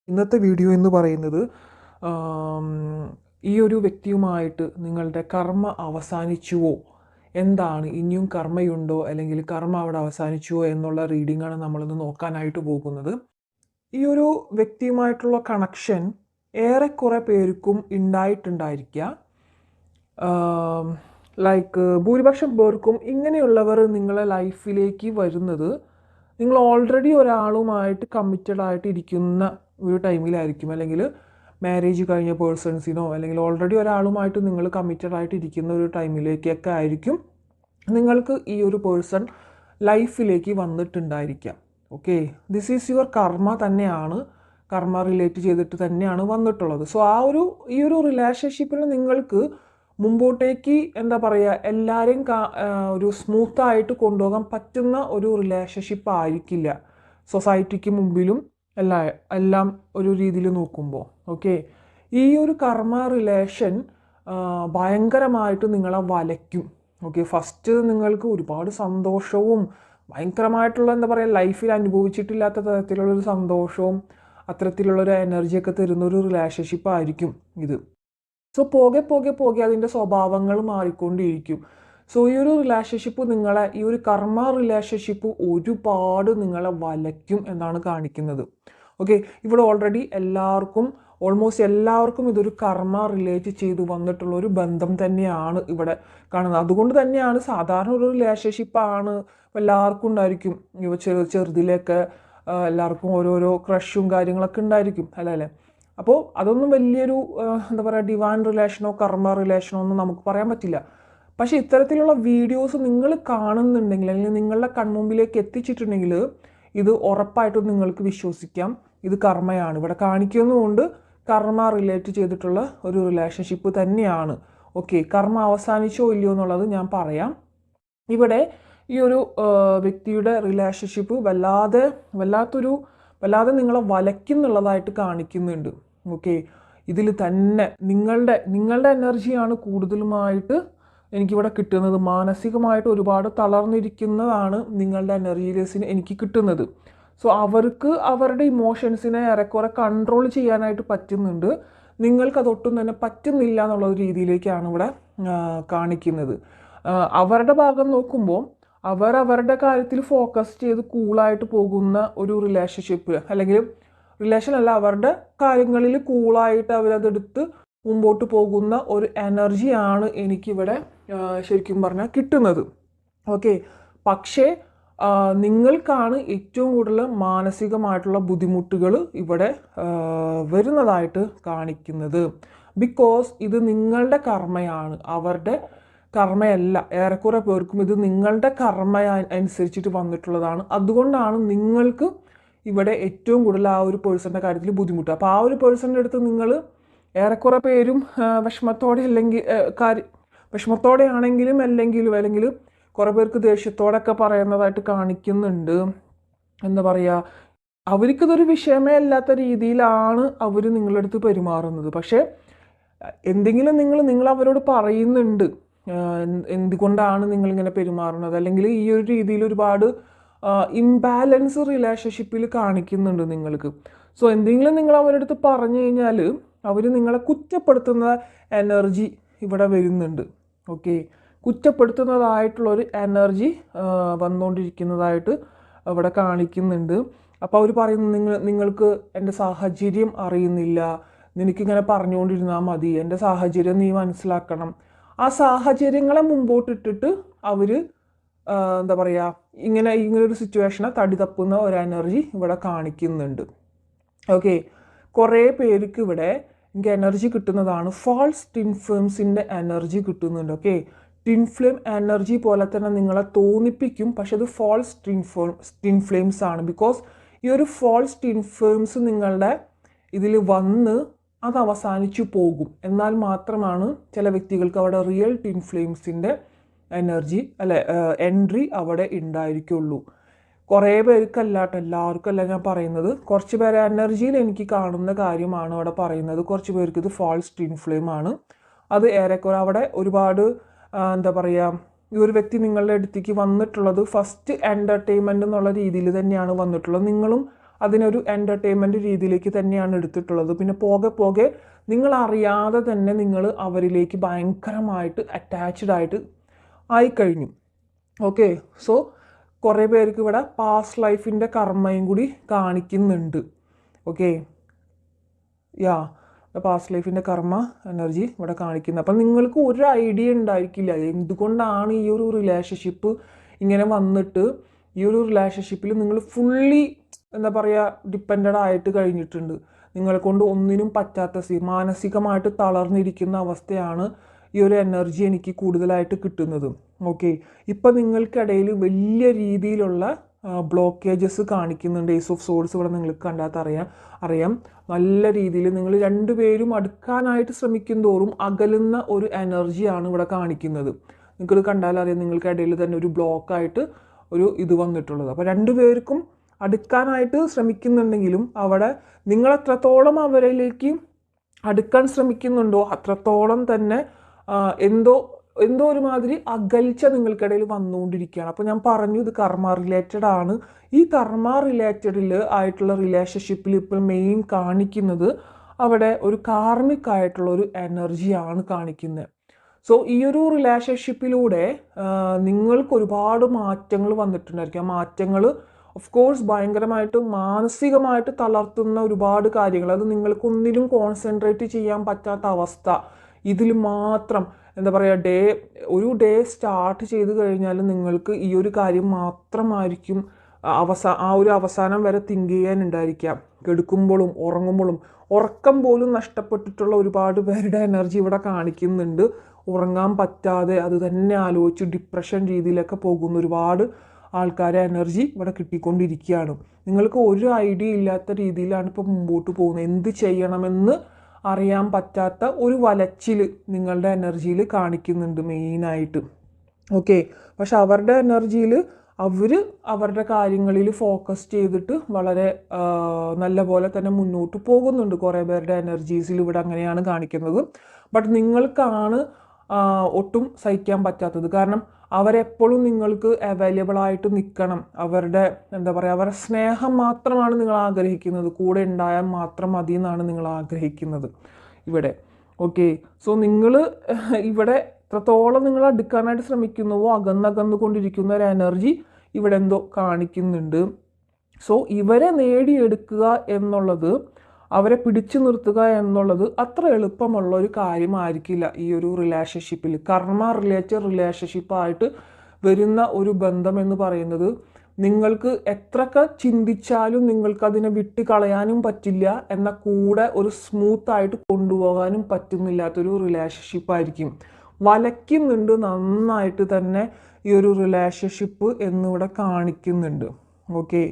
ഇന്നത്തെ വീഡിയോ എന്ന് പറയുന്നത് ഈ ഒരു വ്യക്തിയുമായിട്ട് നിങ്ങളുടെ കർമ്മ അവസാനിച്ചുവോ, എന്താണ് ഇനിയും കർമ്മയുണ്ടോ, അല്ലെങ്കിൽ കർമ്മ അവിടെ അവസാനിച്ചുവോ എന്നുള്ള റീഡിങ്ങാണ് നമ്മളിന്ന് നോക്കാനായിട്ട് പോകുന്നത്. ഈ ഒരു വ്യക്തിയുമായിട്ടുള്ള കണക്ഷൻ ഏറെക്കുറെ പേർക്കും ഉണ്ടായിട്ടുണ്ടായിരിക്കുക. ലൈക്ക് ഭൂരിപക്ഷം പേർക്കും ഇങ്ങനെയുള്ളവർ നിങ്ങളെ ലൈഫിലേക്ക് വരുന്നത് നിങ്ങൾ ഓൾറെഡി ഒരാളുമായിട്ട് കമ്മിറ്റഡ് ആയിട്ട് ഇരിക്കുന്ന ഒരു ടൈമിലായിരിക്കും, അല്ലെങ്കിൽ മാരേജ് കഴിഞ്ഞ പേഴ്സൺസിനോ അല്ലെങ്കിൽ ഓൾറെഡി ഒരാളുമായിട്ട് നിങ്ങൾ കമ്മിറ്റഡ് ആയിട്ട് ഇരിക്കുന്ന ഒരു ടൈമിലേക്കൊക്കെ ആയിരിക്കും നിങ്ങൾക്ക് ഈ ഒരു പേഴ്സൺ ലൈഫിലേക്ക് വന്നിട്ടുണ്ടായിരിക്കാം. ഓക്കെ, ദിസ് ഈസ് യുവർ കർമ്മ തന്നെയാണ്, കർമ്മ റിലേറ്റ് ചെയ്തിട്ട് തന്നെയാണ് വന്നിട്ടുള്ളത്. സോ ഈ ഒരു റിലേഷൻഷിപ്പിൽ നിങ്ങൾക്ക് മുമ്പോട്ടേക്ക് എന്താ പറയുക, എല്ലാവരെയും ഒരു സ്മൂത്തായിട്ട് കൊണ്ടുപോകാൻ പറ്റുന്ന ഒരു റിലേഷൻഷിപ്പ് ആയിരിക്കില്ല സൊസൈറ്റിക്ക് മുമ്പിലും എല്ലാം ഒരു രീതിയിൽ നോക്കുമ്പോൾ. ഓക്കെ, ഈ ഒരു കർമ്മ റിലേഷൻ ഭയങ്കരമായിട്ട് നിങ്ങളെ വലയ്ക്കും. ഓക്കെ, ഫസ്റ്റ് നിങ്ങൾക്ക് ഒരുപാട് സന്തോഷവും ഭയങ്കരമായിട്ടുള്ള എന്താ പറയുക, ലൈഫിൽ അനുഭവിച്ചിട്ടില്ലാത്ത തരത്തിലുള്ളൊരു സന്തോഷവും അത്തരത്തിലുള്ളൊരു എനർജിയൊക്കെ തരുന്നൊരു റിലേഷൻഷിപ്പ് ആയിരിക്കും ഇത്. സോ പോകെ പോകെ പോകെ അതിൻ്റെ സ്വഭാവങ്ങൾ മാറിക്കൊണ്ടിരിക്കും. സോ ഈ ഒരു റിലേഷൻഷിപ്പ് നിങ്ങളെ, ഈ ഒരു കർമ്മ റിലേഷൻഷിപ്പ് ഒരുപാട് നിങ്ങളെ വലയ്ക്കും എന്നാണ് കാണിക്കുന്നത്. ഓക്കെ, ഇവിടെ ഓൾറെഡി ഓൾമോസ്റ്റ് എല്ലാവർക്കും ഇതൊരു കർമ്മ റിലേറ്റ് ചെയ്ത് വന്നിട്ടുള്ള ഒരു ബന്ധം തന്നെയാണ് ഇവിടെ കാണുന്നത്. അതുകൊണ്ട് തന്നെയാണ് സാധാരണ ഒരു റിലേഷൻഷിപ്പാണ് എല്ലാവർക്കും ഉണ്ടായിരിക്കും. ചെറുതിലൊക്കെ എല്ലാവർക്കും ഓരോരോ ക്രഷും കാര്യങ്ങളൊക്കെ ഉണ്ടായിരിക്കും, അല്ലേ? അപ്പോൾ അതൊന്നും വലിയൊരു എന്താ പറയുക, ഡിവൈൻ റിലേഷനോ കർമ്മ റിലേഷനോ ഒന്നും നമുക്ക് പറയാൻ പറ്റില്ല. പക്ഷേ ഇത്തരത്തിലുള്ള വീഡിയോസ് നിങ്ങൾ കാണുന്നുണ്ടെങ്കിൽ, അല്ലെങ്കിൽ നിങ്ങളുടെ കൺമുമ്പിലേക്ക് എത്തിച്ചിട്ടുണ്ടെങ്കിൽ ഇത് ഉറപ്പായിട്ടും നിങ്ങൾക്ക് വിശ്വസിക്കാം, ഇത് കർമ്മയാണ്. ഇവിടെ കാണിക്കുന്നതുകൊണ്ട് കർമ്മ റിലേറ്റ് ചെയ്തിട്ടുള്ള ഒരു റിലേഷൻഷിപ്പ് തന്നെയാണ്. ഓക്കെ, കർമ്മ അവസാനിച്ചോ ഇല്ലയോ എന്നുള്ളത് ഞാൻ പറയാം. ഇവിടെ ഈ ഒരു വ്യക്തിയുടെ റിലേഷൻഷിപ്പ് വല്ലാതെ നിങ്ങളെ വലയ്ക്കുന്നുള്ളതായിട്ട് കാണിക്കുന്നുണ്ട്. ഓക്കെ, ഇതിൽ തന്നെ നിങ്ങളുടെ എനർജിയാണ് കൂടുതലുമായിട്ട് എനിക്കിവിടെ കിട്ടുന്നത്. മാനസികമായിട്ട് ഒരുപാട് തളർന്നിരിക്കുന്നതാണ് നിങ്ങളുടെ എനർജിയിലേസിന് എനിക്ക് കിട്ടുന്നത്. സോ അവർക്ക് അവരുടെ ഇമോഷൻസിനെ ഏറെക്കുറെ കൺട്രോൾ ചെയ്യാനായിട്ട് പറ്റുന്നുണ്ട്, നിങ്ങൾക്കതൊട്ടും തന്നെ പറ്റുന്നില്ല എന്നുള്ള രീതിയിലേക്കാണ് ഇവിടെ കാണിക്കുന്നത്. അവരുടെ ഭാഗം നോക്കുമ്പോൾ അവരുടെ കാര്യത്തിൽ ഫോക്കസ് ചെയ്ത് കൂളായിട്ട് പോകുന്ന ഒരു റിലേഷൻഷിപ്പ്, അല്ലെങ്കിൽ റിലേഷൻ അല്ല, അവരുടെ കാര്യങ്ങളിൽ കൂളായിട്ട് അവരതെടുത്ത് മുമ്പോട്ട് പോകുന്ന ഒരു എനർജിയാണ് എനിക്കിവിടെ ശരിക്കും പറഞ്ഞാൽ കിട്ടുന്നത്. ഓക്കെ, പക്ഷേ നിങ്ങൾക്കാണ് ഏറ്റവും കൂടുതൽ മാനസികമായിട്ടുള്ള ബുദ്ധിമുട്ടുകൾ ഇവിടെ വരുന്നതായിട്ട് കാണിക്കുന്നത്. ബിക്കോസ് ഇത് നിങ്ങളുടെ കർമ്മയാണ്, അവരുടെ കർമ്മയല്ല. ഏറെക്കുറെ പേർക്കും ഇത് നിങ്ങളുടെ കർമ്മ അനുസരിച്ചിട്ട് വന്നിട്ടുള്ളതാണ്. അതുകൊണ്ടാണ് നിങ്ങൾക്ക് ഇവിടെ ഏറ്റവും കൂടുതൽ ആ ഒരു പേഴ്സൻ്റെ കാര്യത്തിൽ ബുദ്ധിമുട്ട്. അപ്പോൾ ആ ഒരു പേഴ്സൻ്റെ അടുത്ത് നിങ്ങൾ ഏറെക്കുറെ പേരും വിഷമത്തോടെ ആണെങ്കിലും അല്ലെങ്കിൽ കുറേ പേർക്ക് ദേഷ്യത്തോടൊക്കെ പറയുന്നതായിട്ട് കാണിക്കുന്നുണ്ട്. എന്താ പറയുക, അവർക്കിതൊരു വിഷയമേ അല്ലാത്ത രീതിയിലാണ് അവർ നിങ്ങളുടെ അടുത്ത് പെരുമാറുന്നത്. പക്ഷേ എന്തെങ്കിലും നിങ്ങൾ അവരോട് പറയുന്നുണ്ട്, എന്തുകൊണ്ടാണ് നിങ്ങളിങ്ങനെ പെരുമാറുന്നത്, അല്ലെങ്കിൽ ഈ ഒരു രീതിയിൽ ഒരുപാട് ഇംബാലൻസ് റിലേഷൻഷിപ്പിൽ കാണിക്കുന്നുണ്ട് നിങ്ങൾക്ക്. സോ എന്തെങ്കിലും നിങ്ങൾ അവരുടെ അടുത്ത് പറഞ്ഞു കഴിഞ്ഞാൽ അവർ നിങ്ങളെ കുറ്റപ്പെടുത്തുന്ന എനർജി ഇവിടെ വരുന്നുണ്ട്. ഓക്കെ, കുറ്റപ്പെടുത്തുന്നതായിട്ടുള്ളൊരു എനർജി വന്നുകൊണ്ടിരിക്കുന്നതായിട്ട് ഇവിടെ കാണിക്കുന്നുണ്ട്. അപ്പോൾ അവർ പറയുന്നു, നിങ്ങൾക്ക് എൻ്റെ സാഹചര്യം അറിയുന്നില്ല, നിനക്കിങ്ങനെ പറഞ്ഞുകൊണ്ടിരുന്നാൽ മതി, എൻ്റെ സാഹചര്യം നീ മനസ്സിലാക്കണം. ആ സാഹചര്യങ്ങളെ മുമ്പോട്ടിട്ടിട്ട് അവർ എന്താ പറയുക, ഇങ്ങനൊരു സിറ്റുവേഷനെ തടി തപ്പുന്ന ഒരു എനർജി ഇവിടെ കാണിക്കുന്നുണ്ട്. ഓക്കെ, കുറേ പേർക്ക് ഇവിടെ എനിക്ക് എനർജി കിട്ടുന്നതാണ് ഫാൾസ് ട്വിൻ ഫ്ലെയിംസിൻ്റെ എനർജി കിട്ടുന്നുണ്ട്. ഓക്കെ, ട്വിൻ ഫ്ലെയിം എനർജി പോലെ തന്നെ നിങ്ങളെ തോന്നിപ്പിക്കും, പക്ഷെ അത് ഫാൾസ് ട്വിൻ ഫ്ലെയിംസ് ആണ്. ബിക്കോസ് ഈ ഒരു ഫാൾസ് ട്വിൻ ഫ്ലെയിംസ് നിങ്ങളുടെ ഇതിൽ വന്ന് അത് അവസാനിച്ചു പോകും. എന്നാൽ മാത്രമാണ് ചില വ്യക്തികൾക്ക് അവിടെ റിയൽ ട്വിൻ ഫ്ലെയിംസിൻ്റെ എൻട്രി അവിടെ ഉണ്ടായിരിക്കുള്ളൂ. കുറേ പേർക്കല്ലാട്ടോ, എല്ലാവർക്കല്ല ഞാൻ പറയുന്നത്. കുറച്ച് പേരെ എനർജിയിൽ എനിക്ക് കാണുന്ന കാര്യമാണ് അവിടെ പറയുന്നത്. കുറച്ച് പേർക്ക് ഇത് ഫാൾസ് ട്വിൻ ഫ്ലെയിം ആണ്. അത് ഏറെക്കുറെ അവിടെ ഒരുപാട് എന്താ പറയുക, ഈ ഒരു വ്യക്തി നിങ്ങളുടെ അടുത്തേക്ക് വന്നിട്ടുള്ളത് ഫസ്റ്റ് എൻ്റർടൈൻമെൻറ്റ് എന്നുള്ള രീതിയിൽ തന്നെയാണ് വന്നിട്ടുള്ളത്. നിങ്ങളും അതിനൊരു എൻ്റർടൈൻമെൻറ്റ് രീതിയിലേക്ക് തന്നെയാണ് എടുത്തിട്ടുള്ളത്. പിന്നെ പോകെ പോകെ നിങ്ങൾ അറിയാതെ തന്നെ നിങ്ങൾ അവരിലേക്ക് ഭയങ്കരമായിട്ട് അറ്റാച്ച്ഡ് ആയിട്ട് ആയിക്കഴിഞ്ഞു. ഓക്കെ, സോ കുറേ പേർക്ക് ഇവിടെ പാസ്റ്റ് ലൈഫിൻ്റെ കർമ്മയും കൂടി കാണിക്കുന്നുണ്ട്. ഓക്കെ, യാ, പാസ്റ്റ് ലൈഫിൻ്റെ കർമ്മ എനർജി ഇവിടെ കാണിക്കുന്നത്. അപ്പം നിങ്ങൾക്ക് ഒരു ഐഡിയ ഉണ്ടായിരിക്കില്ല എന്തുകൊണ്ടാണ് ഈ ഒരു റിലേഷൻഷിപ്പ് ഇങ്ങനെ വന്നിട്ട് ഈ ഒരു റിലേഷൻഷിപ്പിൽ നിങ്ങൾ ഫുള്ളി എന്താ പറയുക ഡിപ്പെൻഡഡ് ആയിട്ട് കഴിഞ്ഞിട്ടുണ്ട്. നിങ്ങളെ കൊണ്ട് ഒന്നിനും പറ്റാത്ത മാനസികമായിട്ട് തളർന്നിരിക്കുന്ന അവസ്ഥയാണ് ഈ ഒരു എനർജി എനിക്ക് കൂടുതലായിട്ട് കിട്ടുന്നത്. ഓക്കെ, ഇപ്പം നിങ്ങൾക്കിടയിൽ വലിയ രീതിയിലുള്ള ബ്ലോക്കേജസ് കാണിക്കുന്നുണ്ട്. ഏസ് ഓഫ് സോഡ്സ് ഇവിടെ നിങ്ങൾക്ക് കണ്ടാൽ അറിയാം നല്ല രീതിയിൽ നിങ്ങൾ രണ്ടുപേരും അടുക്കാനായിട്ട് ശ്രമിക്കും തോറും അകലുന്ന ഒരു എനർജിയാണ് ഇവിടെ കാണിക്കുന്നത്. നിങ്ങൾക്കിത് കണ്ടാൽ അറിയാം നിങ്ങൾക്കിടയിൽ തന്നെ ഒരു ബ്ലോക്കായിട്ട് ഒരു ഇത് വന്നിട്ടുള്ളത്. അപ്പോൾ രണ്ടുപേർക്കും അടുക്കാനായിട്ട് ശ്രമിക്കുന്നുണ്ടെങ്കിലും അവിടെ നിങ്ങൾ എത്രത്തോളം അവരിലേക്ക് അടുക്കാൻ ശ്രമിക്കുന്നുണ്ടോ അത്രത്തോളം തന്നെ എന്തോ ഒരുമാതിരി അകൽച്ച നിങ്ങൾക്കിടയിൽ വന്നുകൊണ്ടിരിക്കുകയാണ്. അപ്പോൾ ഞാൻ പറഞ്ഞു ഇത് കർമ്മ റിലേറ്റഡ് ആണ്. ഈ കർമ്മ റിലേറ്റഡിൽ ആയിട്ടുള്ള റിലേഷൻഷിപ്പിൽ ഇപ്പോൾ മെയിൻ കാണിക്കുന്നത് അവിടെ ഒരു കാർമിക് ആയിട്ടുള്ള ഒരു എനർജിയാണ് കാണിക്കുന്നത്. സോ ഈ ഒരു റിലേഷൻഷിപ്പിലൂടെ നിങ്ങൾക്ക് ഒരുപാട് മാറ്റങ്ങൾ വന്നിട്ടുണ്ടായിരിക്കും. ആ മാറ്റങ്ങൾ ഓഫ് കോഴ്സ് ഭയങ്കരമായിട്ട് മാനസികമായിട്ട് തളർത്തുന്ന ഒരുപാട് കാര്യങ്ങൾ, അത് നിങ്ങൾക്കൊന്നിലും കോൺസെൻട്രേറ്റ് ചെയ്യാൻ പറ്റാത്ത അവസ്ഥ, ഇതിൽ മാത്രം എന്താ പറയുക ഒരു ഡേ സ്റ്റാർട്ട് ചെയ്ത് കഴിഞ്ഞാൽ നിങ്ങൾക്ക് ഈ ഒരു കാര്യം മാത്രമായിരിക്കും ആ ഒരു അവസാനം വരെ തിങ്ക് ചെയ്യാനുണ്ടായിരിക്കാം. കിടക്കുമ്പോഴും ഉറങ്ങുമ്പോഴും ഉറക്കം പോലും നഷ്ടപ്പെട്ടിട്ടുള്ള ഒരുപാട് പേരുടെ എനർജി ഇവിടെ കാണിക്കുന്നുണ്ട്. ഉറങ്ങാൻ പറ്റാതെ അത് തന്നെ ആലോചിച്ച് ഡിപ്രഷൻ രീതിയിലൊക്കെ പോകുന്ന ഒരുപാട് ആൾക്കാരെ എനർജി ഇവിടെ കിട്ടിക്കൊണ്ടിരിക്കുകയാണ്. നിങ്ങൾക്ക് ഒരു ഐഡിയ ഇല്ലാത്ത രീതിയിലാണ് ഇപ്പോൾ മുമ്പോട്ട് പോകുന്നത്. എന്ത് ചെയ്യണമെന്ന് അറിയാൻ പറ്റാത്ത ഒരു വലച്ചിൽ നിങ്ങളുടെ എനർജിയിൽ കാണിക്കുന്നുണ്ട് മെയിനായിട്ട്. ഓക്കെ, പക്ഷെ അവരുടെ എനർജിയിൽ അവരുടെ കാര്യങ്ങളിൽ ഫോക്കസ് ചെയ്തിട്ട് വളരെ നല്ല പോലെ തന്നെ മുന്നോട്ട് പോകുന്നുണ്ട്. കുറേ പേരുടെ എനർജീസിൽ ഇവിടെ അങ്ങനെയാണ് കാണിക്കുന്നത്. ബട്ട് നിങ്ങൾക്കാണ് ഒട്ടും സഹിക്കാൻ പറ്റാത്തത്. കാരണം അവരെപ്പോഴും നിങ്ങൾക്ക് അവൈലബിൾ ആയിട്ട് നിൽക്കണം. അവരുടെ എന്താ പറയുക അവരുടെ സ്നേഹം മാത്രമാണ് നിങ്ങൾ ആഗ്രഹിക്കുന്നത്. കൂടെ ഉണ്ടായാൽ മാത്രം മതി എന്നാണ് നിങ്ങൾ ആഗ്രഹിക്കുന്നത് ഇവിടെ. ഓക്കെ, സോ നിങ്ങൾ ഇവിടെ എത്രത്തോളം നിങ്ങൾ അടുക്കാനായിട്ട് ശ്രമിക്കുന്നുവോ അകന്നകന്നുകൊണ്ടിരിക്കുന്ന ഒരു എനർജി ഇവിടെ എന്തോ കാണിക്കുന്നുണ്ട്. സോ ഇവരെ നേടിയെടുക്കുക എന്നുള്ളത്, അവരെ പിടിച്ചു നിർത്തുക എന്നുള്ളത് അത്ര എളുപ്പമുള്ള ഒരു കാര്യമായിരിക്കില്ല ഈ ഒരു റിലേഷൻഷിപ്പിൽ. കർമ്മ റിലേറ്റഡ് റിലേഷൻഷിപ്പായിട്ട് വരുന്ന ഒരു ബന്ധം എന്ന് പറയുന്നത് നിങ്ങൾക്ക് എത്രയൊക്കെ ചിന്തിച്ചാലും നിങ്ങൾക്കതിനെ വിട്ട് കളയാനും പറ്റില്ല, എന്നാൽ കൂടെ ഒരു സ്മൂത്തായിട്ട് കൊണ്ടുപോകാനും പറ്റുന്നില്ലാത്തൊരു റിലേഷൻഷിപ്പായിരിക്കും. വലയ്ക്കുന്നുണ്ട് നന്നായിട്ട് തന്നെ ഈ ഒരു റിലേഷൻഷിപ്പ് എന്നിവിടെ കാണിക്കുന്നുണ്ട്. ഓക്കെ,